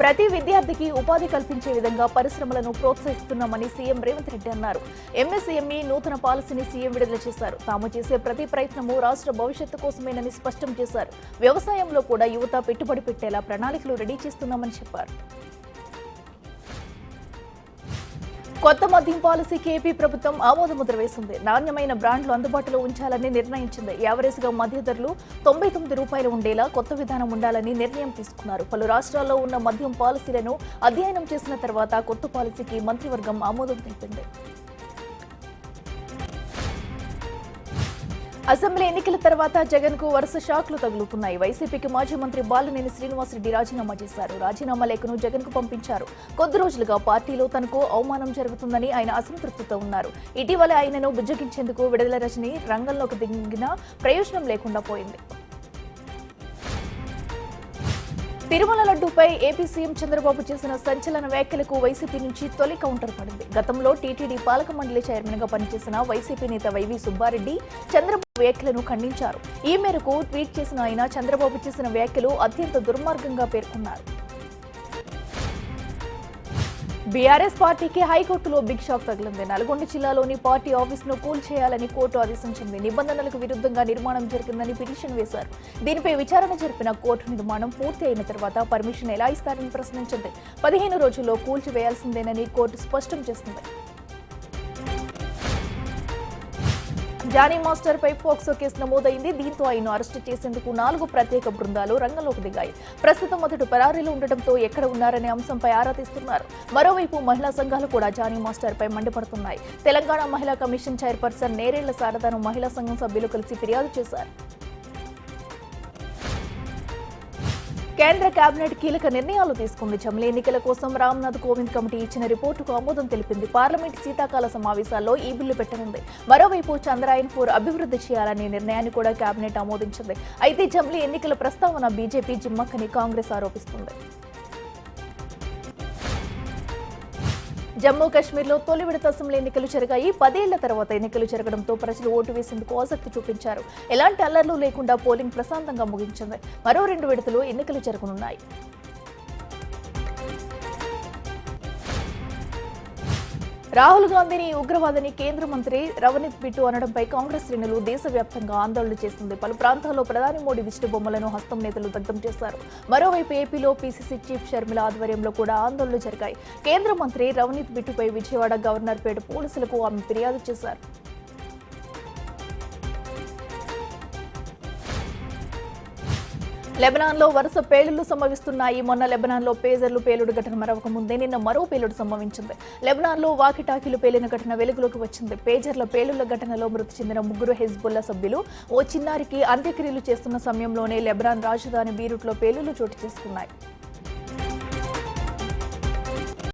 ప్రతి విద్యార్థికి ఉపాధి కల్పించే విధంగా పరిశ్రమలను ప్రోత్సహిస్తున్నామని సీఎం రేవంత్ రెడ్డి అన్నారు. ఎంఎస్ఎంఈ నూతన పాలసీని సీఎం విడుదల చేశారు. తాము చేసే ప్రతి ప్రయత్నము రాష్ట్ర భవిష్యత్తు కోసమేనని స్పష్టం చేశారు. వ్యవసాయంలో కూడా యువత పెట్టుబడి పెట్టేలా ప్రణాళికలు రెడీ చేస్తున్నామని చెప్పారు. కొత్త మద్యం పాలసీకి ఏపీ ప్రభుత్వం ఆమోదముద్ర వేసింది. నాణ్యమైన బ్రాండ్లు అందుబాటులో ఉంచాలని నిర్ణయించింది. యావరేజ్గా మద్య ధరలు 99 రూపాయలు ఉండేలా కొత్త విధానం ఉండాలని నిర్ణయం తీసుకున్నారు. పలు రాష్ట్రాల్లో ఉన్న మద్యం పాలసీలను అధ్యయనం చేసిన తర్వాత కొత్త పాలసీకి మంత్రివర్గం ఆమోదం తెలిపింది. అసెంబ్లీ ఎన్నికల తర్వాత జగన్ కు వరుస షాక్లు తగులుతున్నాయి. వైసీపీకి మాజీ మంత్రి బాలినేని శ్రీనివాసరెడ్డి రాజీనామా చేశారు. రాజీనామా లేఖను జగన్ కు పంపించారు. కొద్ది రోజులుగా పార్టీలో తనకు అవమానం జరుగుతుందని ఆయన అసంతృప్తితో ఉన్నారు. ఇటీవల ఆయనను బుజ్జగించేందుకు విడుదల రజని రంగంలోకి దిగిన ప్రయోజనం లేకుండా పోయింది. తిరుమల లడ్డూపై ఏపీ సీఎం చంద్రబాబు చేసిన సంచలన వ్యాఖ్యలకు వైసీపీ నుంచి తొలి కౌంటర్ పడింది. గతంలో టీటీడీ పాలక మండలి చైర్మన్ గా పనిచేసిన వైసీపీ నేత వైవి సుబ్బారెడ్డి చంద్రబాబు వ్యాఖ్యలను ఖండించారు. ఈ మేరకు ట్వీట్ చేసిన ఆయన చంద్రబాబు చేసిన వ్యాఖ్యలు అత్యంత దుర్మార్గంగా పేర్కొన్నారు. బీఆర్ఎస్ పార్టీకి హైకోర్టులో బిగ్ షాక్ తగిలింది. నల్గొండ జిల్లాలోని పార్టీ ఆఫీసును కూల్చేయాలని కోర్టు ఆదేశించింది. నిబంధనలకు విరుద్ధంగా నిర్మాణం జరిగిందని పిటిషన్ వేశారు. దీనిపై విచారణ జరిపిన కోర్టు నిర్మాణం పూర్తి అయిన తర్వాత పర్మిషన్ ఎలా ఇస్తారని ప్రశ్నించింది. 15 రోజుల్లో కూల్చివేయాల్సిందేనని కోర్టు స్పష్టం చేసింది. జానీ మాస్టర్ పై పోక్సో కేసు నమోదైంది. దీంతో ఆయన అరెస్టు చేసేందుకు 4 ప్రత్యేక బృందాలు రంగంలోకి దిగాయి. ప్రస్తుతం అతడు పరారీలో ఉండటంతో ఎక్కడ ఉన్నారనే అంశంపై ఆరా తీస్తున్నారు. మరోవైపు మహిళా సంఘాలు కూడా జానీ మాస్టర్ పై మండిపడుతున్నాయి. తెలంగాణ మహిళా కమిషన్ చైర్పర్సన్ నేరేళ్ల శారదను మహిళా సంఘం సభ్యులు కలిసి ఫిర్యాదు చేశారు. కేంద్ర కేబినెట్ కీలక నిర్ణయాలు తీసుకుంది. జమిలీ ఎన్నికల కోసం రామ్నాథ్ కోవింద్ కమిటీ ఇచ్చిన రిపోర్టుకు ఆమోదం తెలిపింది. పార్లమెంట్ శీతాకాల సమావేశాల్లో ఈ బిల్లు పెట్టనుంది. మరోవైపు చంద్రాయన్-4 అభివృద్ధి చేయాలనే నిర్ణయాన్ని కూడా కేబినెట్ ఆమోదించింది. అయితే జమిలీ ఎన్నికల ప్రస్తావన బీజేపీ జిమ్మక్కని కాంగ్రెస్ ఆరోపిస్తుంది. జమ్మూ కాశ్మీర్లో తొలి విడత అసెంబ్లీ ఎన్నికలు జరిగాయి. 10 ఏళ్ల తర్వాత ఎన్నికలు జరగడంతో ప్రజలు ఓటు వేసేందుకు ఆసక్తి చూపించారు. ఎలాంటి అల్లర్లు లేకుండా పోలింగ్ ప్రశాంతంగా ముగించింది. మరో 2 విడతలు ఎన్నికలు జరగనున్నాయి. రాహుల్ గాంధీని ఉగ్రవాదని కేంద్ర మంత్రి రవనీత్ బిట్టు అనడంపై కాంగ్రెస్ శ్రేణులు దేశవ్యాప్తంగా ఆందోళన చేస్తుంది. పలు ప్రాంతాల్లో ప్రధాని మోడీ దిష్టి బొమ్మలను హస్తం నేతలు దగ్ధం చేశారు. మరోవైపు ఏపీలో పీసీసీ చీఫ్ షర్మిల ఆధ్వర్యంలో కూడా ఆందోళనలు జరిగాయి. కేంద్ర మంత్రి రవనీత్ బిట్టుపై విజయవాడ గవర్నర్ పేట పోలీసులకు ఆమె ఫిర్యాదు చేశారు. లెబనాన్లో వరుస పేలుళ్లు సంభవిస్తున్నాయి. మొన్న లెబనాన్లో పేజర్లు పేలుడు ఘటన మరొక ముందే నిన్న మరో పేలుడు సంభవించింది. లెబనాన్లో వాకిటాకీలు పేలిన ఘటన వెలుగులోకి వచ్చింది. పేజర్ల పేలుళ్ల ఘటనలో మృతి చెందిన 3 హెజ్బుల్లా సభ్యులు ఓ చిన్నారికి అంత్యక్రియలు చేస్తున్న సమయంలోనే లెబనాన్ రాజధాని బీరూట్లో పేలుళ్లు చోటు చేసుకున్నాయి.